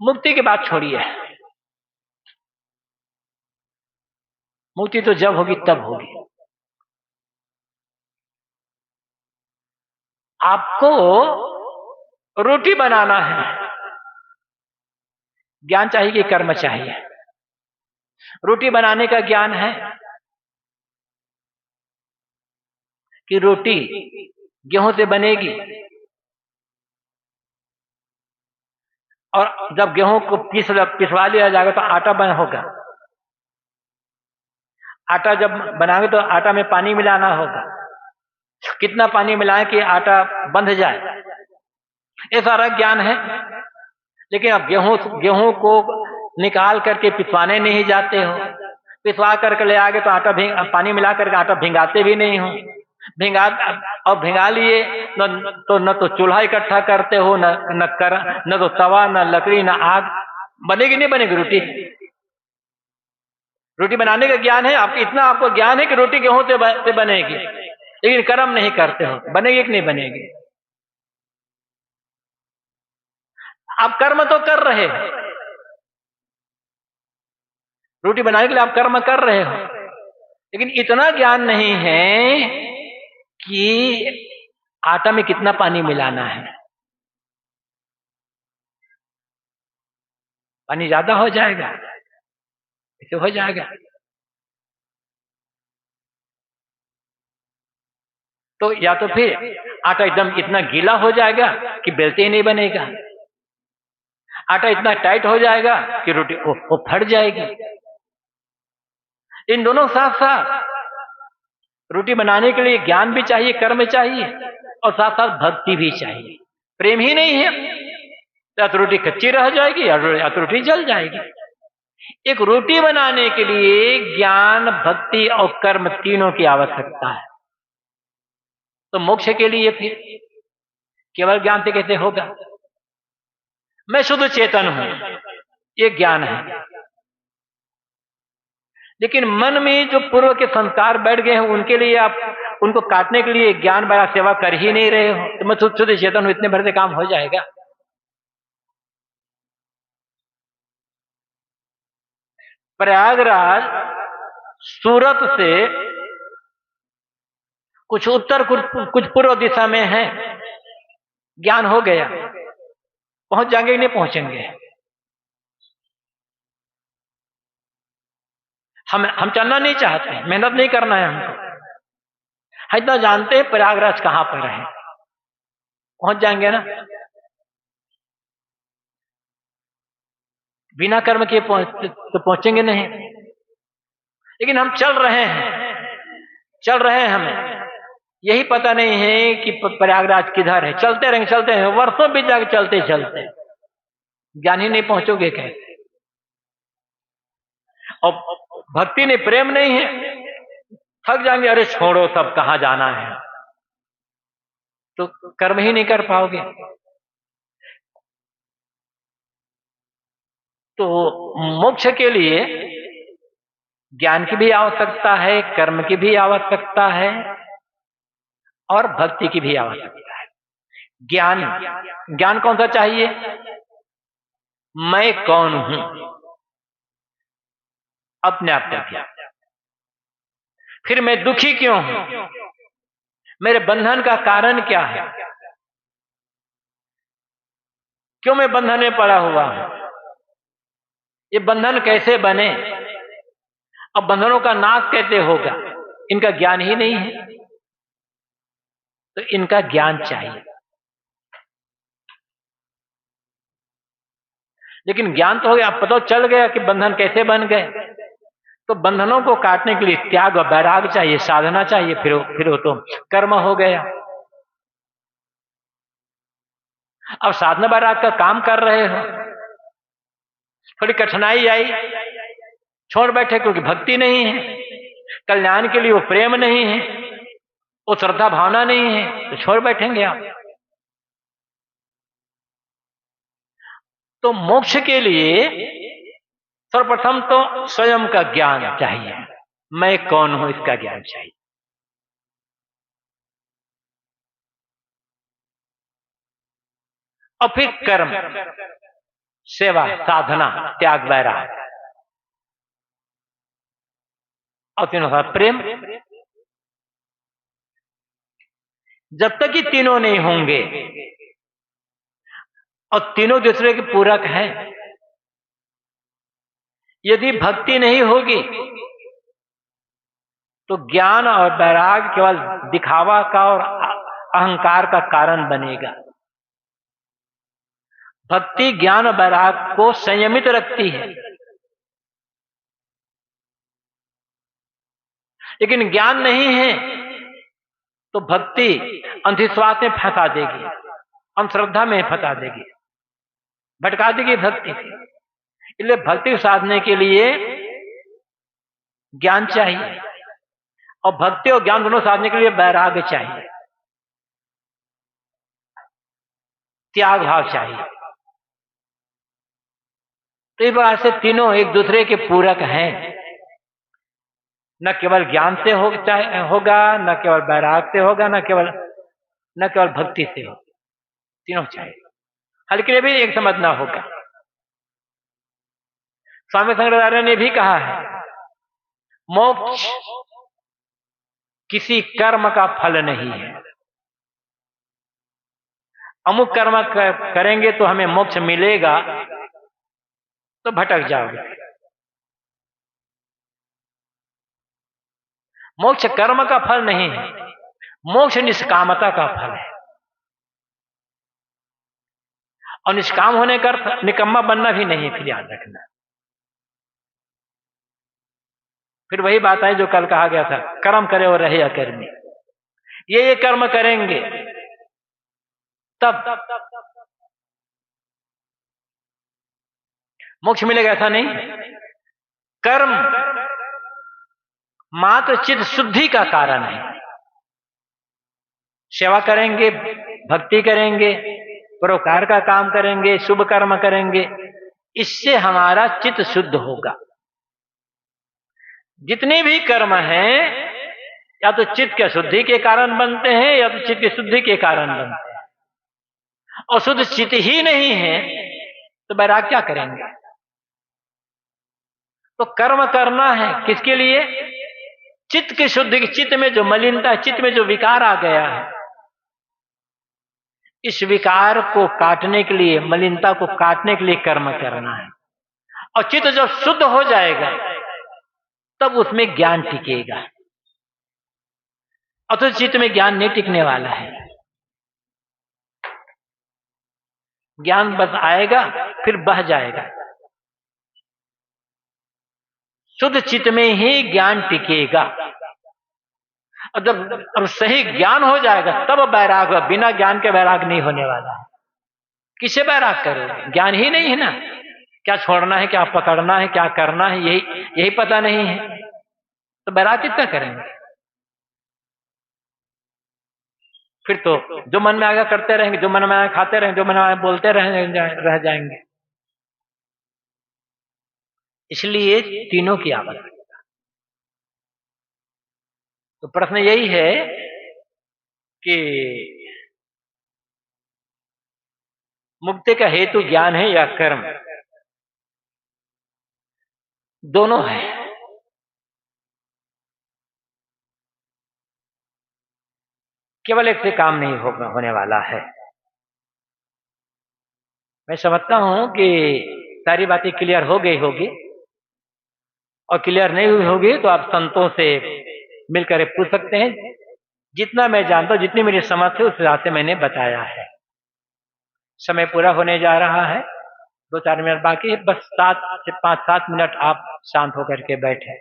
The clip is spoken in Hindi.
मुक्ति की बात छोड़िए, मुक्ति तो जब होगी तब होगी। आपको रोटी बनाना है, ज्ञान चाहिए कि कर्म चाहिए? रोटी बनाने का ज्ञान है कि रोटी गेहूं से बनेगी, और जब गेहूं को पिसवा लिया जाएगा तो आटा बन होगा। आटा जब बनाएंगे तो आटा में पानी मिलाना होगा। कितना पानी मिलाएं कि आटा बंध जाए, ये सारा ज्ञान है। लेकिन अब गेहूं को निकाल करके पिसवाने नहीं जाते हो, पिसवा करके ले आगे तो आटा पानी मिला करके आटा भिंगाते भी नहीं हो। भिंगा लिए न तो चूल्हा इकट्ठा करते हो, न तो तवा, न लकड़ी, न आग। बनेगी नहीं बनेगी रोटी? रोटी बनाने का ज्ञान है आपको, इतना आपको ज्ञान है कि रोटी गेहूं से बनेगी, लेकिन कर्म नहीं करते हो, बनेगी कि नहीं बनेगी? आप कर्म तो कर रहे हो, रोटी बनाने के लिए आप कर्म कर रहे हो, लेकिन इतना ज्ञान नहीं है कि आटा में कितना पानी मिलाना है। पानी ज्यादा हो जाएगा, ऐसे हो जाएगा तो या तो फिर आटा एकदम इतना गीला हो जाएगा कि बेलते ही नहीं बनेगा, आटा इतना टाइट हो जाएगा कि रोटी वो फट जाएगी। इन दोनों साथ साथ रोटी बनाने के लिए ज्ञान भी चाहिए, कर्म चाहिए, और साथ साथ भक्ति भी चाहिए। प्रेम ही नहीं है या तो रोटी कच्ची रह जाएगी या तो रोटी जल जाएगी। एक रोटी बनाने के लिए ज्ञान, भक्ति और कर्म तीनों की आवश्यकता है। तो मोक्ष के लिए फिर केवल ज्ञान से कैसे होगा? मैं शुद्ध चेतन हूं, ये ज्ञान है, लेकिन मन में जो पूर्व के संस्कार बैठ गए हैं उनके लिए आप उनको काटने के लिए ज्ञान बड़ा सेवा कर ही नहीं रहे हो। तो मैं शुद्ध चेतन हूं, इतने भर से काम हो जाएगा? प्रयागराज सूरत से कुछ उत्तर कुछ पूर्व दिशा में है, ज्ञान हो गया, पहुंच जाएंगे कि नहीं पहुंचेंगे? हम चलना नहीं चाहते, मेहनत नहीं करना है हमको, इतना जानते हैं प्रयागराज कहां पर है, पहुंच जाएंगे ना? बिना कर्म के तो पहुंचेंगे नहीं। लेकिन हम चल रहे हैं, हमें यही पता नहीं है कि प्रयागराज किधर है। चलते रहेंगे, वर्षों बीत जाके चलते चलते, ज्ञान ही नहीं पहुंचोगे कैसे? और भक्ति नहीं, प्रेम नहीं है, थक जाएंगे, अरे छोड़ो सब, कहां जाना है, तो कर्म ही नहीं कर पाओगे। तो मोक्ष के लिए ज्ञान की भी आवश्यकता है, कर्म की भी आवश्यकता है, और भक्ति की भी आवश्यकता है। ज्ञान कौन सा चाहिए? मैं कौन हूं, अपने आप पर ज्ञान। फिर मैं दुखी क्यों हूं, मेरे बंधन का कारण क्या है, क्यों मैं बंधन में पड़ा हुआ हूं, ये बंधन कैसे बने, अब बंधनों का नाश कैसे होगा? इनका ज्ञान ही नहीं है, तो इनका ज्ञान चाहिए। लेकिन ज्ञान तो हो गया, पता चल गया कि बंधन कैसे बन गए, तो बंधनों को काटने के लिए त्याग और वैराग चाहिए, साधना चाहिए, फिर वो तो कर्म हो गया। अब साधना वैराग का काम कर रहे हो, थोड़ी कठिनाई आई, छोड़ बैठे क्योंकि भक्ति नहीं है, कल्याण के लिए वो प्रेम नहीं है, वो श्रद्धा भावना नहीं है, तो छोड़ बैठेंगे आप। तो मोक्ष के लिए सर्वप्रथम तो स्वयं का ज्ञान चाहिए, मैं कौन हूं इसका ज्ञान चाहिए। और फिर कर्म, सेवा, साधना, त्याग, वैराग, और तीनों का प्रेम। जब तक ये तीनों नहीं होंगे और तीनों दूसरे के पूरक हैं, यदि भक्ति नहीं होगी तो ज्ञान और वैराग केवल दिखावा का और अहंकार का कारण बनेगा। भक्ति ज्ञान और वैराग को संयमित रखती है, लेकिन ज्ञान नहीं है तो भक्ति अंधविश्वास में फंसा देगी, अंधश्रद्धा में फंसा देगी, भटका देगी भक्ति से। इसलिए भक्ति साधने के लिए ज्ञान चाहिए, और भक्ति और ज्ञान दोनों साधने के लिए वैराग चाहिए, त्याग भाव चाहिए। तो इस बात से तीनों एक दूसरे के पूरक हैं। न केवल ज्ञान से होगा, न केवल वैराग से होगा, न केवल भक्ति से होगा, तीनों चाहिए। हल्के लिए भी एक समझना होगा। स्वामी शंकराचार्य ने भी कहा है, मोक्ष किसी कर्म का फल नहीं है। अमुक कर्म करेंगे तो हमें मोक्ष मिलेगा, तो भटक जाओगे। मोक्ष कर्म का फल नहीं है, मोक्ष निष्कामता का फल है। और निष्काम होने का अर्थ निकम्मा बनना भी नहीं है, फिर याद रखना। फिर वही बात है जो कल कहा गया था, कर्म करे और रहे अकर्मी। ये कर्म करेंगे तब मोक्ष मिलेगा, ऐसा नहीं। कर्म मात्र चित्त शुद्धि का कारण है। सेवा करेंगे, भक्ति करेंगे, परोपकार का काम करेंगे, शुभ कर्म करेंगे, इससे हमारा चित्त शुद्ध होगा। जितने भी कर्म हैं या तो चित्त के शुद्धि के कारण बनते हैं या तो चित्त की शुद्धि के कारण बनते हैं, और शुद्ध चित्त ही नहीं है तो वैराग क्या करेंगे। तो कर्म करना है किसके लिए? चित्त की शुद्धि। चित्त में जो मलिनता, चित्त में जो विकार आ गया है, इस विकार को काटने के लिए, मलिनता को काटने के लिए कर्म करना है। और चित्त जब शुद्ध हो जाएगा तब उसमें ज्ञान टिकेगा। और तो चित्त में ज्ञान नहीं टिकने वाला है। ज्ञान बस आएगा फिर बह जाएगा। शुद्ध चित्त में ही ज्ञान टिकेगा। और जब सही ज्ञान हो जाएगा तब वैराग होगा। बिना ज्ञान के वैराग नहीं होने वाला है। किसे वैराग करोगे? ज्ञान ही नहीं है ना। क्या छोड़ना है, क्या पकड़ना है, क्या करना है, यही पता नहीं है, तो वैराग कितना करेंगे? फिर तो जो मन में आएगा करते रहेंगे, जो मन में आएगा खाते रहेंगे, जो मन में आएगा बोलते रह जाएंगे। इसलिए तीनों की आवश्यकता। तो प्रश्न यही है कि मुक्ति का हेतु ज्ञान है या कर्म? दोनों है। केवल एक से काम नहीं होने वाला है। मैं समझता हूं कि सारी बातें क्लियर हो गई होगी, और क्लियर नहीं हुई होगी तो आप संतों से मिलकर पूछ सकते हैं। जितना मैं जानता हूं, जितनी मेरी समझ है, उस हिसाब से मैंने बताया है। समय पूरा होने जा रहा है, 2-4 मिनट बाकी है। बस 5-7 मिनट आप शांत होकर के बैठे।